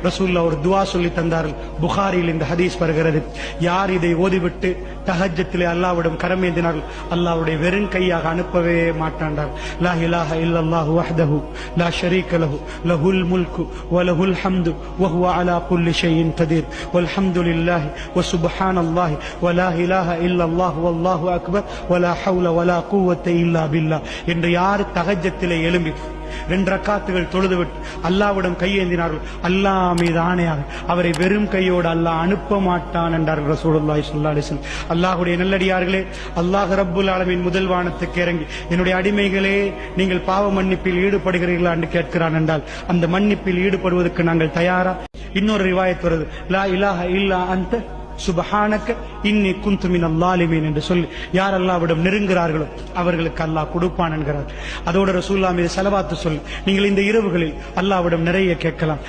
ரசூலுல்லாஹ் ஒரு துஆ சொல்லி தந்தார்கள். புகாரியில் இந்த ஹதீஸ் வருகிறது. யார் இதை ஓதிவிட்டு தஹஜ்ஜத்திலே அல்லாஹ்விடம் கரமேந்தினார்கள், அல்லாஹ்வுடைய வெறும் கையாக அனுப்பவே மாட்டாண்டார். லா இலாஹ இல்லல்லாஹு வஹ்தஹு லா ஷரீக லஹு லஹுல் முல்கு வ லஹுல் ஹம்து வ ஹுவ அலா குல்லி ஷைஇன் கதீர் வல்ஹம்துலில்லாஹி வ சுப்ஹானல்லாஹி வ லா இலாஹ இல்லல்லாஹு வல்லாஹு அக்பர் வ லா ஹவ்ல வ லா குவத்த இல்லா பில்லாஹ் என்று யார் தஹஜ்ஜத்திலே எழும்பி 2 ரக்காத்துகள் தொழுதுவிட்டு அல்லாஹ்விடம் கையேந்தினார்கள், அல்லாஹ் மீது ஆணையாக அவரை வெறும் கையோடு அல்லாஹ் அனுப்ப மாட்டான் என்றார்கள் ரசூலுல்லாஹி ஸல்லல்லாஹு அலைஹி வஸல்லம். அல்லாஹ்வுடைய நல்லடியார்களே, அல்லாஹ் ரப்புல் ஆலமீன் முதல் வானத்துக்கு இறங்கி என்னுடைய அடிமைகளே நீங்கள் பாவ மன்னிப்பில் ஈடுபடுகிறீர்களா என்று கேட்கிறான் என்றால் அந்த மன்னிப்பில் ஈடுபடுவதற்கு நாங்கள் தயாரா? இன்னொரு ரிவாயத் வருது, லா இலாஹ இல்லா அன்த சுப்ஹானக இன்னி குன்து மினல் ஸாலிமீன் என்று சொல்லி யார் அல்லாஹ்விடம் நெருங்குகிறார்களோ அவர்களுக்கு அல்லாஹ் கொடுப்பான் என்கிறார். அதோடு ரசூலுல்லாஹ் மீது ஸலவாத்து சொல்லி நீங்கள் இந்த இரவுகளில் அல்லாஹ்விடம் நிறைய கேட்கலாம்.